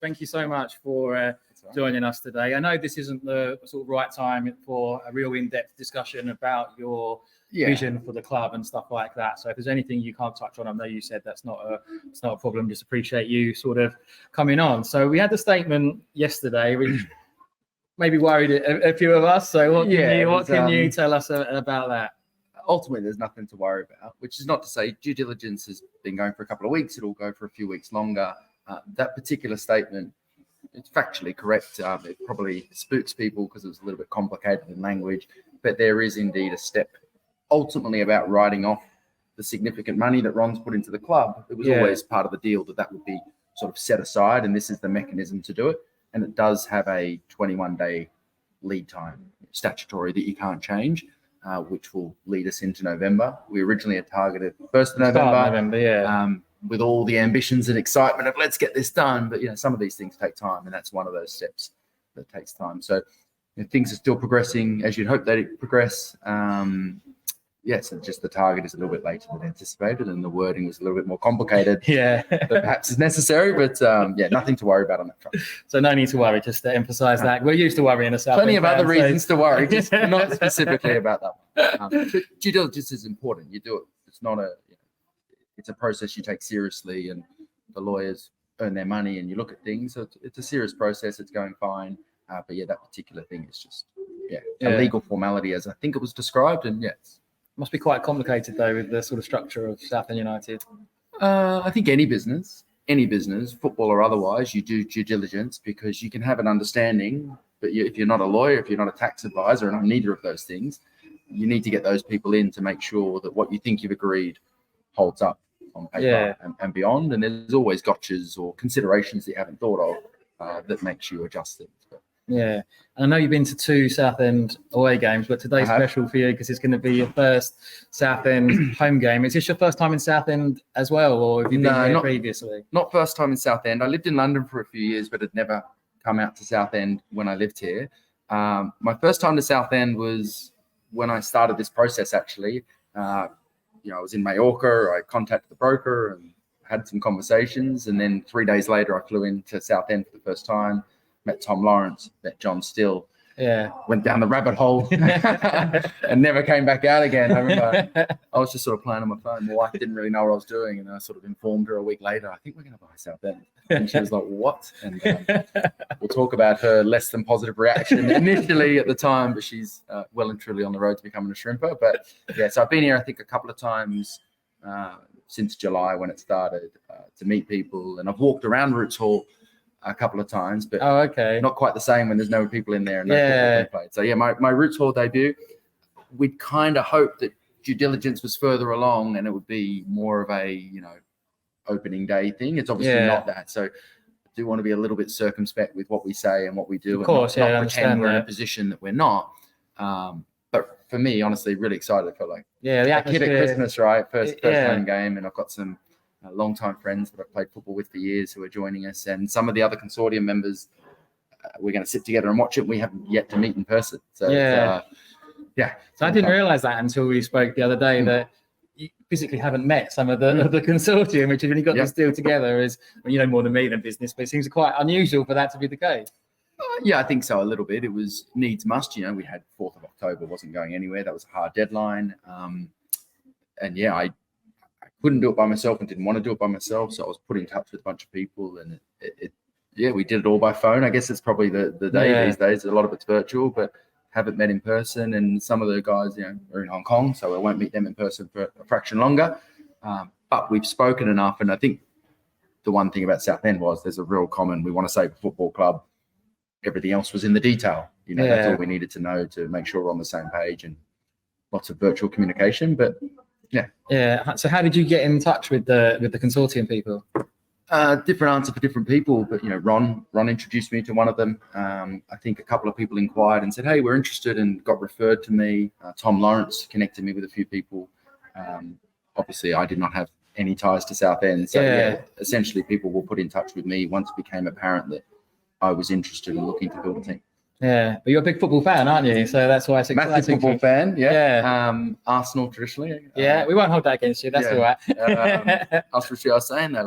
Thank you so much for joining us today. I know this isn't the sort of right time for a real in-depth discussion about your vision for the club and stuff like that. So if there's anything you can't touch on, I know you said it's not a problem. Just appreciate you sort of coming on. So we had the statement yesterday, which maybe worried a few of us. So what can you tell us about that? Ultimately, there's nothing to worry about, which is not to say due diligence has been going for a couple of weeks. It'll go for a few weeks longer. That particular statement, it's factually correct. It probably spooks people because it was a little bit complicated in language, but there is indeed a step ultimately about writing off the significant money that Ron's put into the club. It was always part of the deal that would be sort of set aside, and this is the mechanism to do it. And it does have a 21-day lead time, statutory, that you can't change, which will lead us into November. We originally had targeted 1st of November. With all the ambitions and excitement of let's get this done. But, some of these things take time, and that's one of those steps that takes time. So things are still progressing as you'd hope they'd progress. So just the target is a little bit later than anticipated, and the wording was a little bit more complicated than perhaps is necessary. But, nothing to worry about on that front. So no need to worry, just to emphasise that. We're used to worrying in Plenty of other reasons to worry, just not specifically about that one. But due diligence is important. You do it. It's not it's a process you take seriously, and the lawyers earn their money and you look at things. So it's a serious process. It's going fine. But that particular thing is just, a legal formality as I think it was described. And it must be quite complicated though with the sort of structure of Southend United. I think any business, football or otherwise, you do due diligence because you can have an understanding. But if you're not a lawyer, if you're not a tax advisor, and I'm neither of those things, you need to get those people in to make sure that what you think you've agreed holds up on paper and beyond. And there's always gotchas or considerations that you haven't thought of that makes you adjust things. And I know you've been to 2 Southend away games, but today's special for you because it's going to be your first Southend home game. Is this your first time in Southend as well, or have you been here previously? Not first time in Southend. I lived in London for a few years, but had never come out to Southend when I lived here. My first time to Southend was when I started this process, actually. I was in Mallorca. I contacted the broker and had some conversations. And then 3 days later, I flew into Southend for the first time, met Tom Lawrence, met John Still. Went down the rabbit hole and never came back out again. I remember I was just sort of playing on my phone. My wife didn't really know what I was doing. And I sort of informed her a week later, I think we're going to buy Southend. And she was like, what? And we'll talk about her less than positive reaction initially at the time, but she's well and truly on the road to becoming a shrimper. But so I've been here, I think, a couple of times since July when it started to meet people. And I've walked around Roots Hall a couple of times, but not quite the same when there's no people in there and no people played. So my Roots Hall debut, we'd kind of hoped that due diligence was further along and it would be more of a, opening day thing. It's obviously not that. So I do want to be a little bit circumspect with what we say and what we do. Of course, not pretend we're in a position that we're not. But for me, honestly, really excited for the kid at Christmas, right? First home game, and I've got some long-time friends that I've played football with for years who are joining us, and some of the other consortium members. We're going to sit together and watch it. We haven't yet to meet in person, so So I didn't realise that until we spoke the other day that you physically haven't met some of the consortium, which has really got this deal together. Is more than me than business, but it seems quite unusual for that to be the case. I think so a little bit. It was needs must. We had 4th of October, wasn't going anywhere. That was a hard deadline, I couldn't do it by myself and didn't want to do it by myself. So I was put in touch with a bunch of people, and we did it all by phone. I guess it's probably the day these days. A lot of it's virtual, but haven't met in person. And some of the guys, are in Hong Kong, so I won't meet them in person for a fraction longer. But we've spoken enough, and I think the one thing about Southend was there's a real common. We want to save a football club. Everything else was in the detail. That's all we needed to know to make sure we're on the same page, and lots of virtual communication. But So how did you get in touch with the consortium people? Different answer for different people, but Ron introduced me to one of them. I think a couple of people inquired and said, "Hey, we're interested," and got referred to me. Tom Lawrence connected me with a few people. Obviously, I did not have any ties to Southend, so essentially, people were put in touch with me once it became apparent that I was interested in looking to build a team. Yeah, but you're a big football fan, aren't you? So that's why it's exciting. Massive football fan, Arsenal traditionally. We won't hold that against you. That's all right. I was saying that,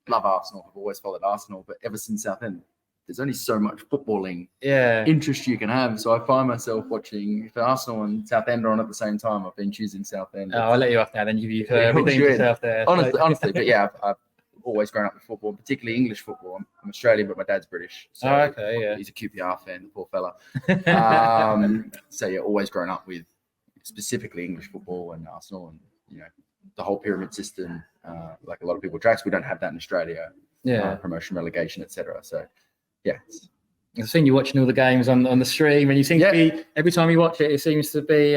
love Arsenal. I've always followed Arsenal, but ever since Southend, there's only so much footballing interest you can have. So I find myself watching, if Arsenal and Southend are on at the same time, I've been choosing Southend. Oh, I'll let you off now. Then you've redeemed yourself there. Honestly, but yeah, I've always grown up with football, particularly English football. I'm Australian, but my dad's British. So he's a QPR fan, the poor fella. So yeah, always grown up with specifically English football and Arsenal, and the whole pyramid system. Like a lot of people tracks, we don't have that in Australia. Promotion, relegation, etc. So yeah. I've seen you watching all the games on the stream, and you seem to be, every time you watch it, it seems to be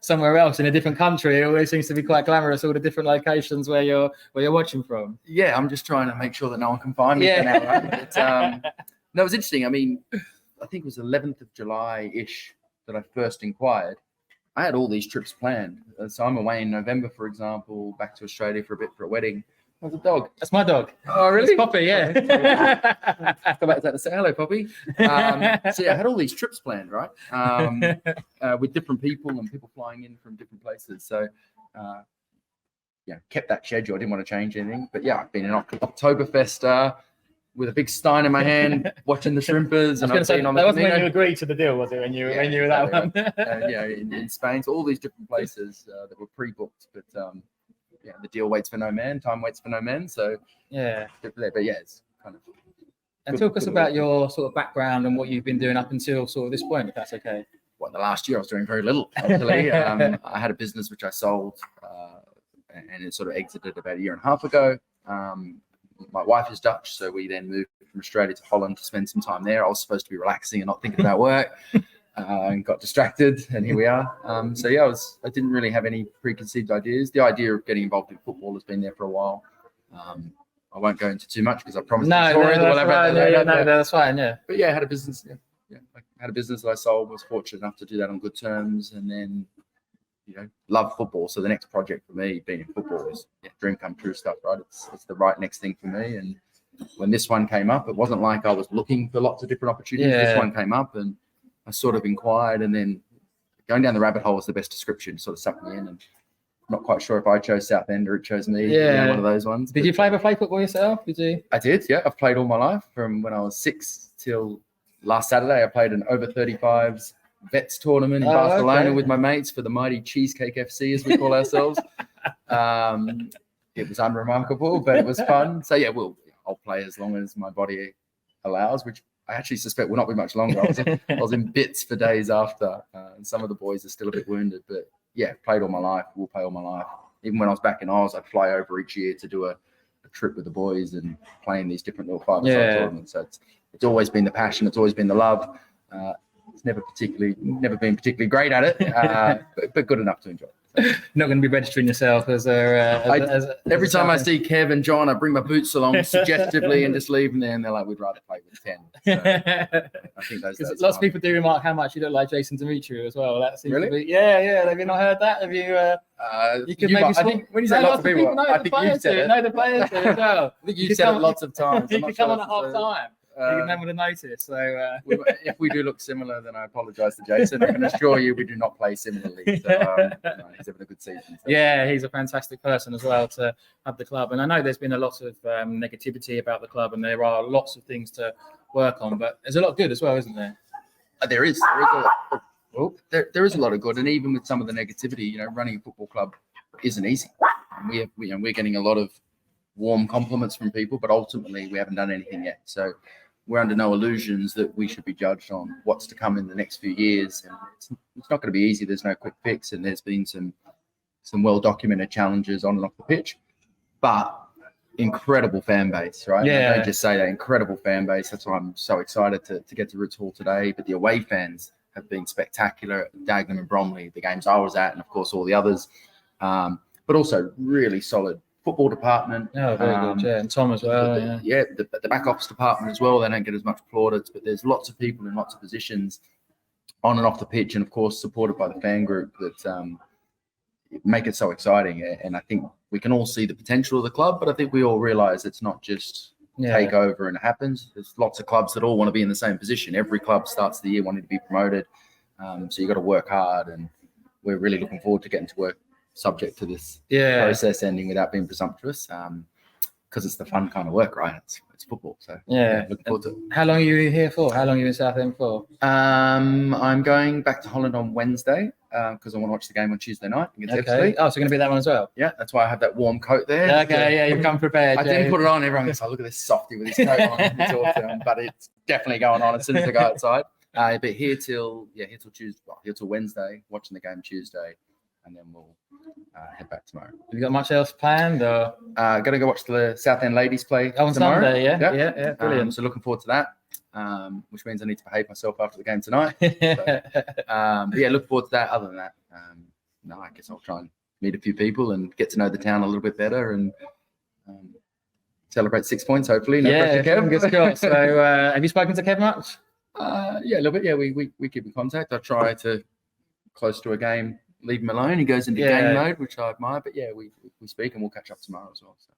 somewhere else in a different country. It always seems to be quite glamorous, all the different locations where you're watching from. Yeah, I'm just trying to make sure that no one can find me for now, right? But, no, it was interesting. I mean, I think it was 11th of July-ish that I first inquired. I had all these trips planned. So I'm away in November, for example, back to Australia for a bit for a wedding. How's the dog? That's my dog. Oh, really? It's Poppy, yeah. Come back to say hello, Poppy. So yeah, I had all these trips planned, right? With different people and people flying in from different places. So kept that schedule. I didn't want to change anything. But yeah, I've been in Oktoberfest with a big stein in my hand, watching the shrimpers. And I've been on the that wasn't when you agreed to the deal, was it? When you were that one? In Spain. So all these different places that were pre-booked, but the deal waits for no man, time waits for no man. So but yeah, it's kind of. And talk us about your sort of background and what you've been doing up until sort of this point, if that's okay. Well, the last year I was doing very little, actually. I had a business which I sold, and it sort of exited about a year and a half ago. My wife is Dutch, so we then moved from Australia to Holland to spend some time there. I was supposed to be relaxing and not thinking about work. And got distracted, and here we are. I didn't really have any preconceived ideas. The idea of getting involved in football has been there for a while. I won't go into too much because I promised. That's fine. Yeah. But yeah, I had a business. I had a business that I sold. Was fortunate enough to do that on good terms, and then love football. So the next project for me, being in football, is dream come true stuff. Right? It's the right next thing for me. And when this one came up, it wasn't like I was looking for lots of different opportunities. This one came up, and I sort of inquired, and then going down the rabbit hole was the best description, sort of sucked me in. And not quite sure if I chose Southend or it chose me. One of those ones. Did you play football yourself? Did you? I did, yeah. I've played all my life from when I was 6 till last Saturday. I played an over 35s vets tournament in Barcelona with my mates for the mighty Cheesecake FC, as we call ourselves. It was unremarkable, but it was fun. So yeah, I'll play as long as my body allows, which I actually suspect will not be much longer. I was in bits for days after, and some of the boys are still a bit wounded. But yeah, played all my life. Will play all my life. Even when I was back in Oz, I'd fly over each year to do a trip with the boys and play in these different little 5-a-side tournaments. So it's always been the passion. It's always been the love. It's never been particularly great at it, but good enough to enjoy. Not going to be registering yourself as every time I see Kev and John, I bring my boots along suggestively and just leave them there, and they're like, "We'd rather play with 10." So I think that's lots of people do remark how much you look like Jason Demetriou as well. That seems to be, yeah. Have you not heard that? Have you? You could maybe. I think when you say lots of people, I think you've said it. No, the players do as well. I think you've said it lots of times. You could come on at half time. You never would have noticed. So if we do look similar, then I apologise to Jason. I can assure you we do not play similarly. So he's having a good season. So. Yeah, he's a fantastic person as well to have the club. And I know there's been a lot of negativity about the club, and there are lots of things to work on. But there's a lot of good as well, isn't there? There is there is a lot of good, and even with some of the negativity, running a football club isn't easy. And we're getting a lot of warm compliments from people, but ultimately we haven't done anything yet. So we're under no illusions that we should be judged on what's to come in the next few years. And it's not going to be easy. There's no quick fix, and there's been some well-documented challenges on and off the pitch, but incredible fan base, right? Yeah. I don't just say that, incredible fan base. That's why I'm so excited to get to Roots Hall today. But the away fans have been spectacular at Dagenham and Bromley, the games I was at, and of course all the others. But also really solid football department. Oh, very good. Yeah, and Tom as well. The back office department as well. They don't get as much plaudits, but there's lots of people in lots of positions on and off the pitch, and of course supported by the fan group that make it so exciting. And I think we can all see the potential of the club, but I think we all realise it's not just take over and it happens. There's lots of clubs that all want to be in the same position. Every club starts the year wanting to be promoted, so you got to work hard, and we're really looking forward to getting to work. Subject to this process ending without being presumptuous. because it's the fun kind of work, right? It's football. So Yeah. looking forward to it. How long are you here for? How long are you in Southend for? I'm going back to Holland on Wednesday because I want to watch the game on Tuesday night against Okay. Ipswich. Oh, so you're going to be that one as well? Yeah, that's why I have that warm coat there. Okay, yeah, you've come prepared. I didn't put it on. Everyone goes, oh, look at this softy with his coat on. It's awesome, but it's definitely going on as soon as I go outside. But here till Tuesday, here till Wednesday, watching the game Tuesday, and then we'll head back tomorrow. Have you got much else planned? Or? Gonna go watch the Southend ladies play on tomorrow. Sunday, yeah, brilliant. So looking forward to that, which means I need to behave myself after the game tonight. Look forward to that. Other than that, no, I guess I'll try and meet a few people and get to know the town a little bit better and celebrate 6 points, hopefully. No pressure, Kev. Fingers crossed. So, have you spoken to Kev much? A little bit. Yeah, we keep in contact. I try to, close to a game, leave him alone. He goes into game mode, which I admire. But yeah, we speak and we'll catch up tomorrow as well. So.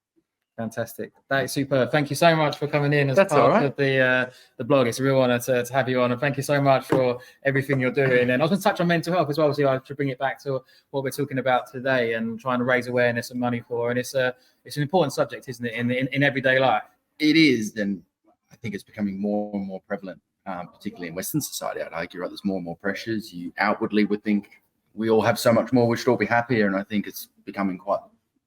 Fantastic. That is superb. Thank you so much for coming in as That's part of the blog. It's a real honour to have you on, and thank you so much for everything you're doing. And I was going to touch on mental health as well, so I should bring it back to what we're talking about today and trying to raise awareness and money for. And it's an important subject, isn't it, in everyday life? It is, and I think it's becoming more and more prevalent, particularly in Western society. I'd argue, right? There's more and more pressures. You outwardly would think we all have so much more, we should all be happier, and I think it's becoming quite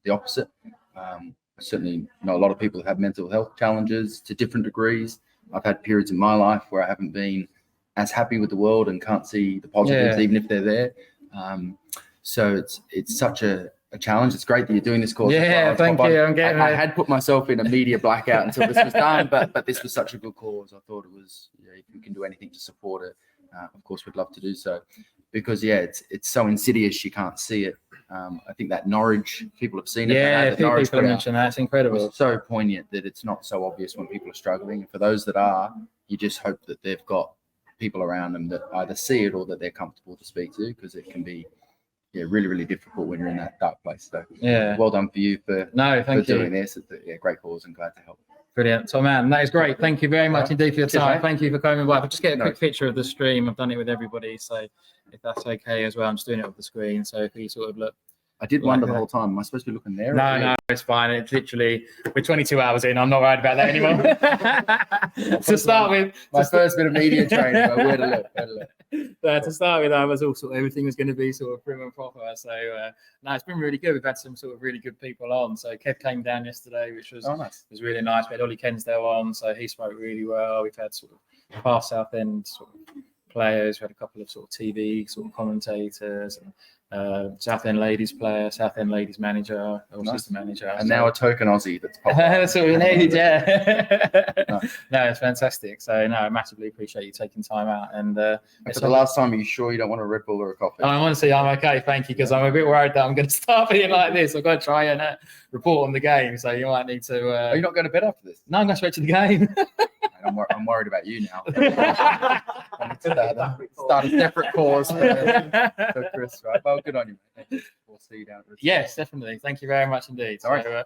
the opposite. I certainly know a lot of people that have mental health challenges to different degrees. I've had periods in my life where I haven't been as happy with the world and can't see the positives, even if they're there. So it's such a challenge. It's great that you're doing this course. Yeah, thank you. I had put myself in a media blackout until this was done, but this was such a good cause. I thought it was, if we can do anything to support it, of course, we'd love to do so. Because, it's so insidious, you can't see it. I think that Norwich, people have seen it. Yeah, people mention that. It's incredible. It's so poignant that it's not so obvious when people are struggling. And for those that are, you just hope that they've got people around them that either see it or that they're comfortable to speak to, because it can be really, really difficult when you're in that dark place. So, well done for you for doing this. It's a great cause and glad to help. Brilliant. So, man, that is great. Thank you very much indeed for your time. Thank you for coming by. I'll just get a quick picture of the stream. I've done it with everybody. So if that's okay as well, I'm just doing it off the screen. So if you sort of look. I did wonder the whole time, am I supposed to be looking there? No, it's fine. It's literally, we're 22 hours in. I'm not worried about that anymore. To start with. My first bit of media training, but where to look. To start with, I was all sort of, everything was going to be sort of prim and proper. So, it's been really good. We've had some sort of really good people on. So Kev came down yesterday, which was was really nice. We had Ollie Kensdale on, so he spoke really well. We've had sort of past Southend sort of players. We had a couple of sort of TV sort of commentators and Southend ladies player, Southend ladies manager, assistant manager, and now a token Aussie that's popped. That's what we need, No, it's fantastic. So I massively appreciate you taking time out. And for the last time, are you sure you don't want a Red Bull or a coffee? Honestly, I'm okay, thank you, because I'm a bit worried that I'm going to start being like this. I've got to try and report on the game, so you might need to. Are you not going to bed after this? No, I'm going straight to the game. I'm worried about you now. Start a separate cause for Chris, right? Well, good on you, mate. We'll see you down at the Yes, definitely. Thank you very much indeed. All right.